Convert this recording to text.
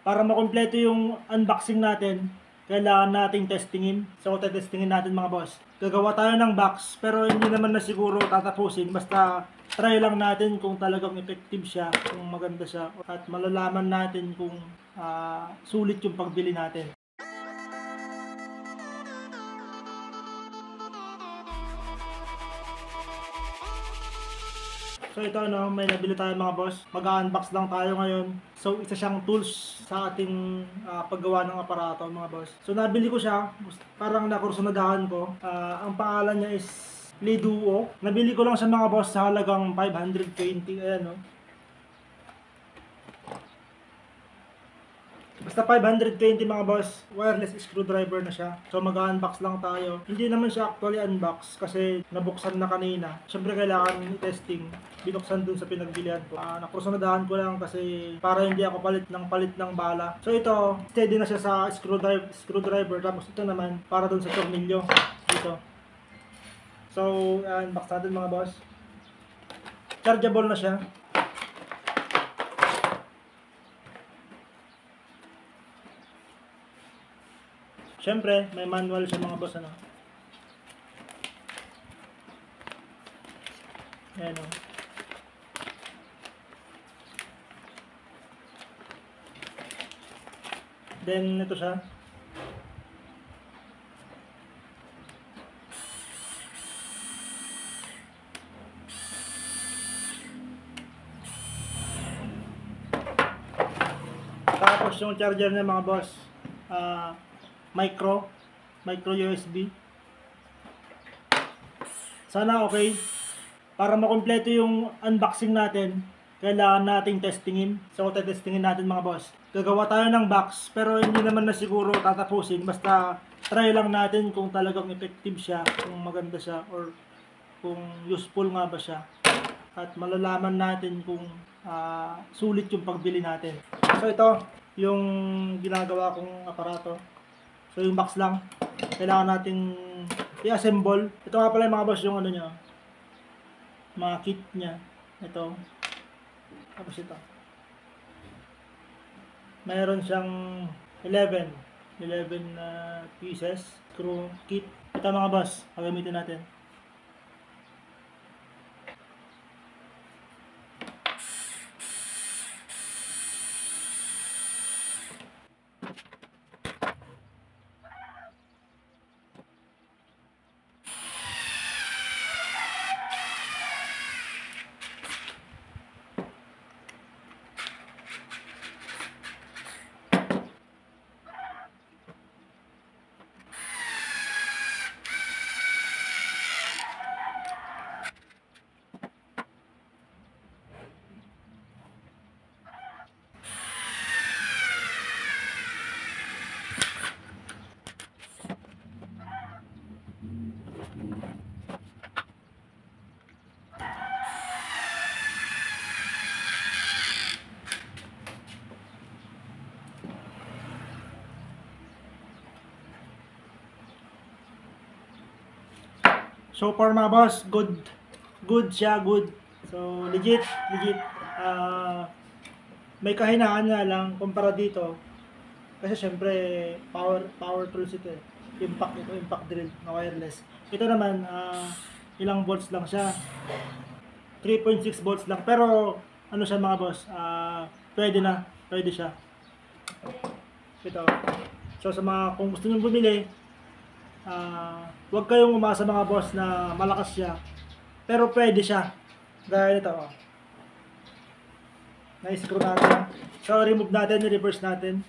Para makumpleto yung unboxing natin, kailangan nating testingin. So, testingin natin mga boss. Gagawa tayo ng box, pero hindi naman na siguro tatapusin. Basta try lang natin kung talagang effective siya, kung maganda siya. At malalaman natin kung sulit yung pagbili natin. So ito may nabili tayo mga boss. Mag-unbox lang tayo ngayon. So isa siyang tools sa ating paggawa ng aparato mga boss. So nabili ko siya, parang nakursunadahan ko. Ang pangalan niya is Liduo. Nabili ko lang sa mga boss sa halagang 520. Ayan Basta 520 mga boss, wireless screwdriver na siya. So mag-unbox lang tayo. Hindi naman siya actually unbox kasi nabuksan na kanina. Siyempre kailangan i-testing. Binuksan dun sa pinagbilihan ko. Nakursunadahan ko lang kasi para hindi ako palit ng bala. So ito, steady na siya sa screwdriver. Tapos ito naman, para dun sa tornilyo. Dito. So, unbox natin mga boss. Chargeable na siya. Siyempre, may manual siya mga boss, Ayan Then, ito siya. Tapos yung charger niya mga boss, micro USB. Sana okay. Para makumpleto yung unboxing natin, kailangan nating testingin. So testingin natin mga boss. Gagawa tayo ng box, pero hindi naman na siguro tatapusin. Basta try lang natin kung talagang effective siya, kung maganda siya, or kung useful nga ba siya. At malalaman natin kung sulit yung pagbili natin. So ito, yung ginagawa kong aparato. So yung box lang, kailangan nating i-assemble. Ito nga pala yung mga boss yung niya, mga kit niya. Ito. Tapos ito. Mayroon siyang 11 pieces screw kit. Ito mga boss, gagamitin natin. So far mga boss, good siya, good. So legit. May kahinaan nga lang kumpara dito. Kasi syempre power tools ito eh. Impact drill na wireless. Ito naman ilang volts lang siya. 3.6 volts lang. Pero ano siya mga boss, pwede siya. Ito. So sa mga kung gusto niyo bumili, huwag kayong umasa mga boss na malakas siya. Pero pwede siya. Gaya nito Na-screw natin. So remove natin, reverse natin.